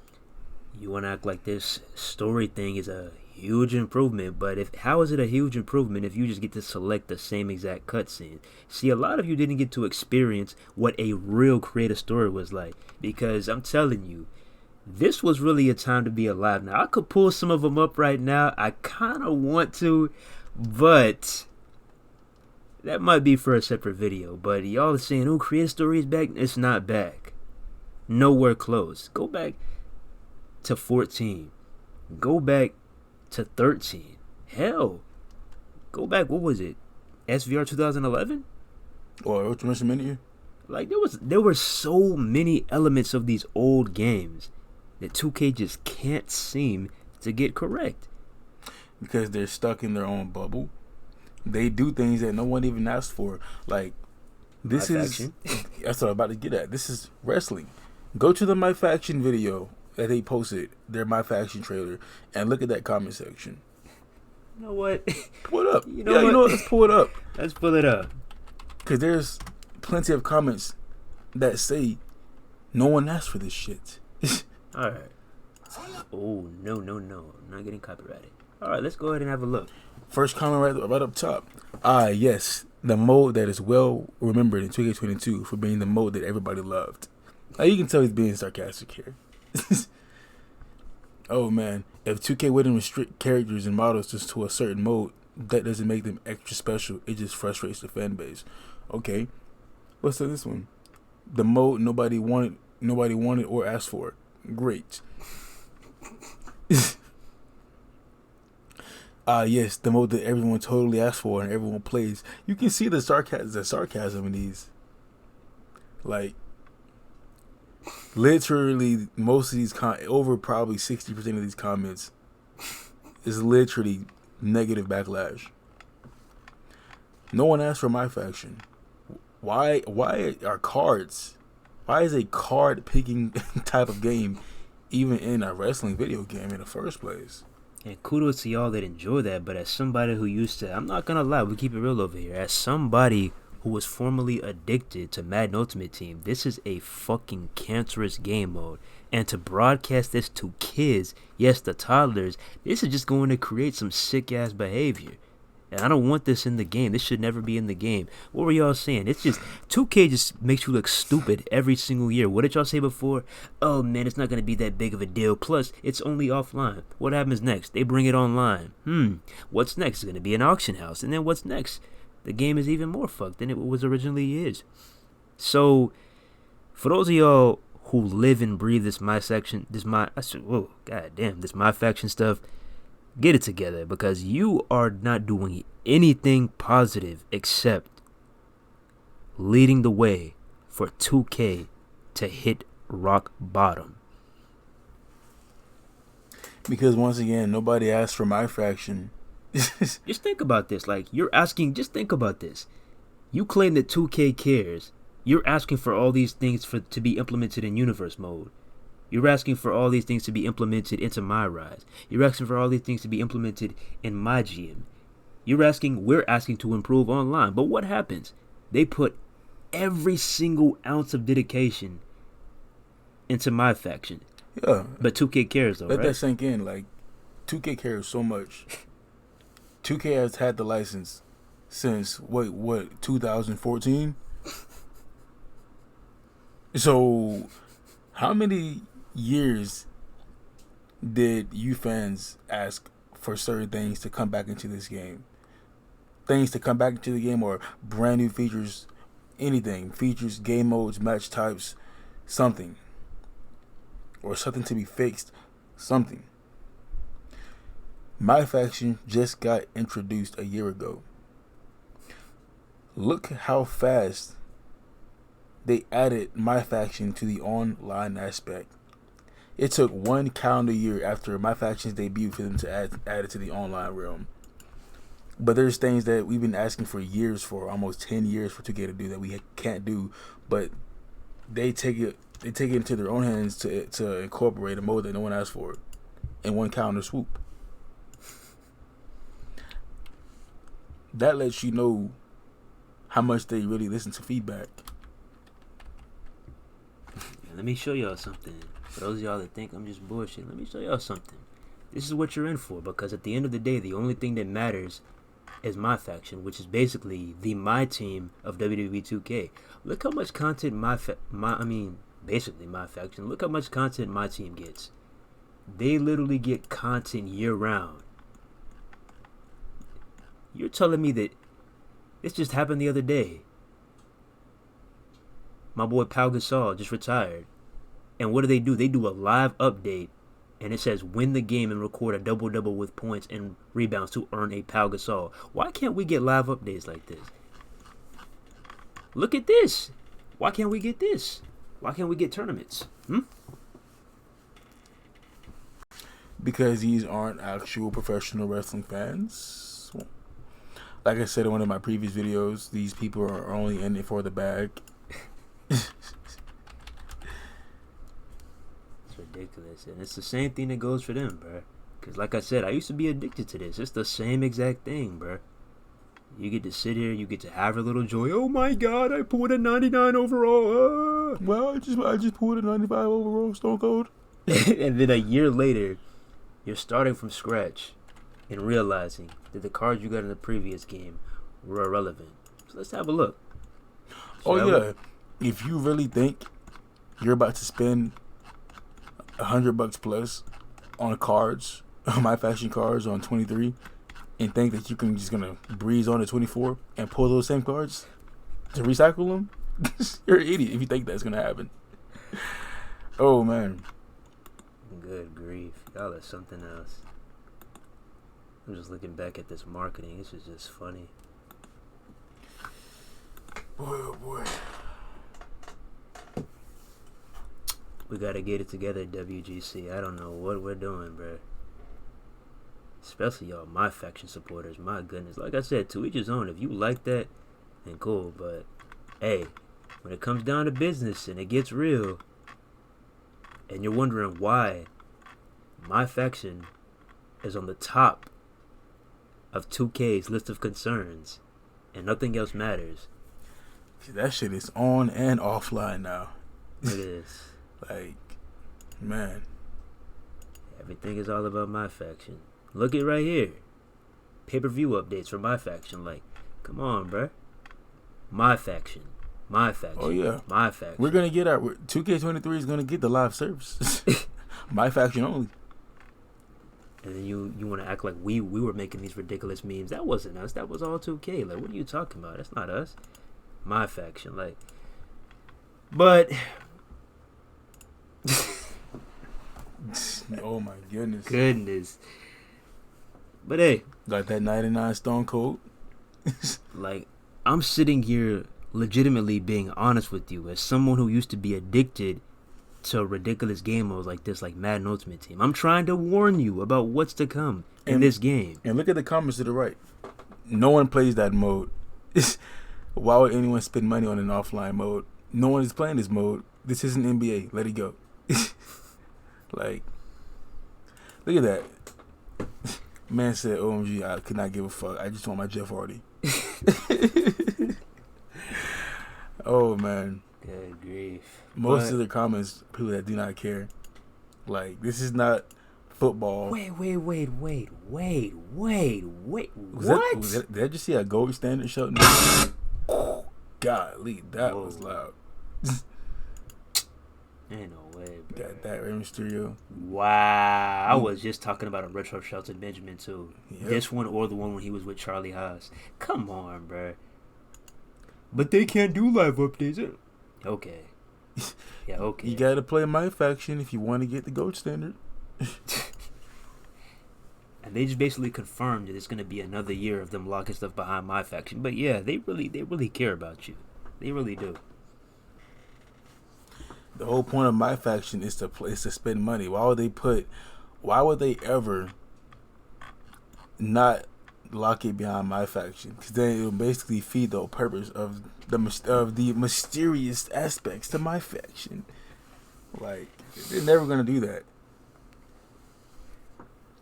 You want to act like this story thing is a huge improvement, but how is it a huge improvement if you just get to select the same exact cutscene? See, a lot of you didn't get to experience what a real creative story was like, because I'm telling you, this was really a time to be alive. Now, I could pull some of them up right now. I kind of want to, but that might be for a separate video. But y'all are saying, oh, creative story is back. It's not back. Nowhere close. Go back to 14. Go back to 13. Hell, go back, what was it? SVR 2011? Or Ultimate Menu? Like, there were so many elements of these old games that 2K just can't seem to get correct. Because they're stuck in their own bubble. They do things that no one even asked for. Like, this is... That's what I'm about to get at. This is wrestling. Go to the MyFaction video that they posted, their MyFaction trailer, and look at that comment section. You know what? Pull it up. You know what? Let's pull it up. Let's pull it up. Because there's plenty of comments that say, no one asked for this shit. Alright. Oh, no. I'm not getting copyrighted. Alright, let's go ahead and have a look. First comment right up top. Yes. The mode that is well remembered in 2K22 for being the mode that everybody loved. Now, you can tell he's being sarcastic here. Oh man, if 2K wouldn't restrict characters and models just to a certain mode, that doesn't make them extra special. It just frustrates the fan base. Okay, what's this one? The mode nobody wanted or asked for. Great. Yes, the mode that everyone totally asked for and everyone plays. You can see the sarcasm in these. Like, literally, most of these over probably 60% of these comments is literally negative backlash. No one asked for MyFaction. Why are cards? Why is a card picking type of game even in a wrestling video game in the first place? And kudos to y'all that enjoy that, but as somebody who used to, I'm not gonna lie, we keep it real over here. As somebody who was formerly addicted to Madden Ultimate Team, this is a fucking cancerous game mode. And to broadcast this to kids, yes, the toddlers, this is just going to create some sick ass behavior. And I don't want this in the game. This should never be in the game. What were y'all saying? It's just, 2K just makes you look stupid every single year. What did y'all say before? Oh man, it's not going to be that big of a deal. Plus, it's only offline. What happens next? They bring it online. What's next? It's going to be an auction house. And then what's next? The game is even more fucked than it was originally is. So, for those of y'all who live and breathe this MyFaction stuff, get it together, because you are not doing anything positive except leading the way for 2K to hit rock bottom. Because once again, nobody asked for MyFaction. Just think about this. Like, you're asking, just think about this. You claim that 2K cares. You're asking for all these things to be implemented in universe mode. You're asking for all these things to be implemented into My Rise. You're asking for all these things to be implemented in My GM. We're asking to improve online. But what happens? They put every single ounce of dedication into MyFaction. Yeah. But 2K cares though, Let right? that sink in. Like, 2K cares so much. 2K has had the license since, 2014? So, how many years did you fans ask for certain things to come back into this game? Things to come back into the game, or brand new features, anything, features, game modes, match types, something, or something to be fixed, something. MyFaction just got introduced a year ago. Look how fast they added MyFaction to the online aspect. It took 1 calendar year after MyFaction's debut for them to add it to the online realm. But there's things that we've been asking for years, for almost 10 years for 2K to do, that we can't do. But they take it into their own hands to incorporate a mode that no one asked for in 1 calendar swoop. That lets you know how much they really listen to feedback. Let me show y'all something. For those of y'all that think I'm just bullshit, let me show y'all something. This is what you're in for, because at the end of the day, the only thing that matters is MyFaction, which is basically the My Team of WWE 2K. Look how much content basically MyFaction. Look how much content My Team gets. They literally get content year round. You're telling me that this just happened the other day? My boy Pau Gasol just retired. And what do? They do a live update, and it says win the game and record a double-double with points and rebounds to earn a Pau Gasol. Why can't we get live updates like this? Look at this. Why can't we get this? Why can't we get tournaments? Because these aren't actual professional wrestling fans. Like I said in one of my previous videos, these people are only in it for the bag. It's ridiculous, and it's the same thing that goes for them, bruh. Because like I said, I used to be addicted to this. It's the same exact thing, bruh. You get to sit here, you get to have a little joy. Oh my god, I pulled a 99 overall. Well, I just pulled a 95 overall, Stone Cold. And then a year later, you're starting from scratch and realizing that the cards you got in the previous game were irrelevant. So let's have a look. If you really think you're about to spend $100 plus on cards, MyFaction cards on 23, and think that you can just gonna breeze on to 24 and pull those same cards to recycle them, you're an idiot if you think that's gonna happen. Oh man. Good grief. Y'all are something else. I'm just looking back at this marketing. This is just funny. Boy, oh boy. We gotta get it together, WGC. I don't know what we're doing, bruh. Especially y'all, MyFaction supporters. My goodness. Like I said, to each his own. If you like that, then cool. But, hey, when it comes down to business and it gets real, and you're wondering why MyFaction is on the top of 2K's list of concerns and nothing else matters. That shit is on and offline now. It is. Like, man. Everything is all about MyFaction. Look it right here. Pay-per-view updates for MyFaction. Like, come on, bruh. MyFaction. MyFaction. Oh, yeah. MyFaction. We're going to get our... 2K23 is going to get the live service. MyFaction only. And then you want to act like we were making these ridiculous memes. That wasn't us. That was all 2K. Like, what are you talking about? That's not us. MyFaction. Like, but... Oh, my goodness. Goodness. But, hey. Got that 99 Stone Cold. Like, I'm sitting here legitimately being honest with you as someone who used to be addicted to ridiculous game modes like this, like Madden Ultimate Team. I'm trying to warn you about what's to come in this game. And look at the comments to the right. No one plays that mode. Why would anyone spend money on an offline mode? No one is playing this mode. This isn't NBA. Let it go. Like, look at that. Man said, OMG, I could not give a fuck. I just want my Jeff Hardy. Oh, man. Good grief. Most of the comments, people that do not care. Like, this is not football. Wait. What? Did I just see a gold standard shot? Golly, that was loud. Ain't no way, bro. Got that Rey Mysterio. Wow. I was just talking about a retro Shelton Benjamin, too. Yep. This one or the one when he was with Charlie Haas. Come on, bro. But they can't do live updates. Okay. Yeah, okay. You gotta play MyFaction if you want to get the gold standard. And they just basically confirmed that it's gonna be another year of them locking stuff behind MyFaction. But yeah, they really care about you. They really do. The whole point of MyFaction is to spend money. Why would they ever not lock it behind MyFaction? Because then it will basically feed the whole purpose of the mysterious aspects to MyFaction. Like, they're never gonna do that.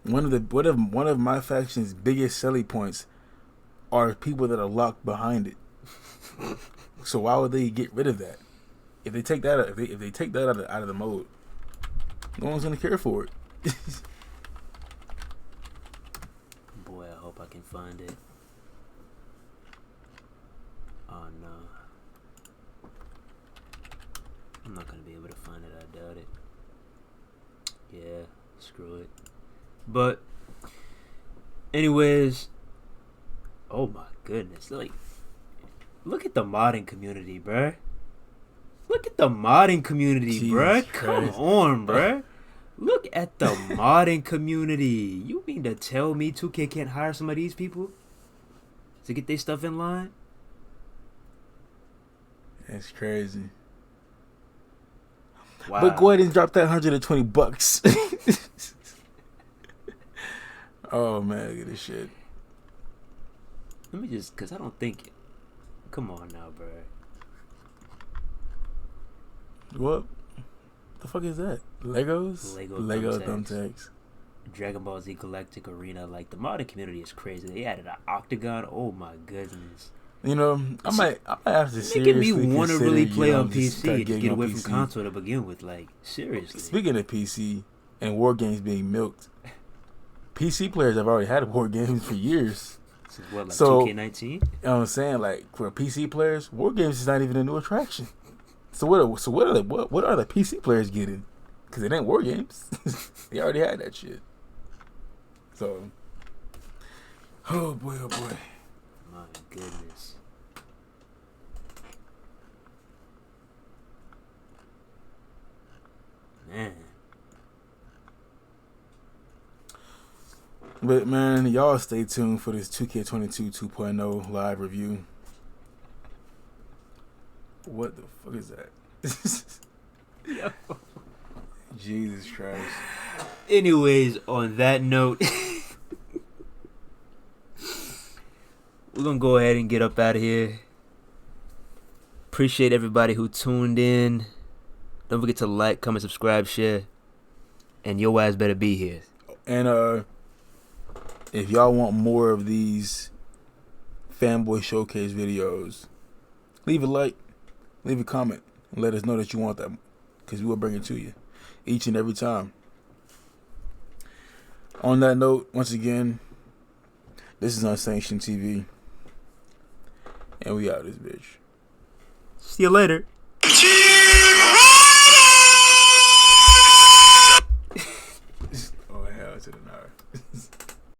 One of MyFaction's biggest selling points are people that are locked behind it. So why would they get rid of that? If they take that out of the mode, no one's gonna care for it. Boy, I hope I can find it. Oh no, I'm not gonna be able to find it. I doubt it. Yeah, screw it. But anyways, oh my goodness, like, look at the modding community, bruh. Look at the modding community, Jesus bruh. Christ. Come on, bruh. Look at the modding community. You mean to tell me 2K can't hire some of these people to get their stuff in line? That's crazy. Wow. But go ahead and drop that $120. Oh man, look at this shit. Let me just, cause I don't think. Come on now, bruh. What the fuck is that? Legos? Lego thumbtacks. Dragon Ball Z Galactic Arena. Like, the modding community is crazy. They added an octagon. Oh my goodness. You know, I might have to seriously Making me want to consider, really play on just PC and getting get on away PC. from console to begin with. Like, seriously. Speaking of PC and war games being milked, PC players have already had war games for years. Since what, like So, 2K19? You know what I'm saying? Like, for PC players, war games is not even a new attraction. So what are the PC players getting? Because it ain't war games. They already had that shit. So, oh boy, oh boy. My goodness. Man. But man, y'all stay tuned for this 2K22 2.0 live review. What the fuck is that? Yo. Jesus Christ. Anyways, on that note, we're going to go ahead and get up out of here. Appreciate everybody who tuned in. Don't forget to like, comment, subscribe, share. And your ass better be here. And if y'all want more of these Fanboy Showcase videos, leave a like, leave a comment, and let us know that you want that, because we will bring it to you each and every time. On that note, once again, this is Unsanctioned TV, and we out this bitch. See you later.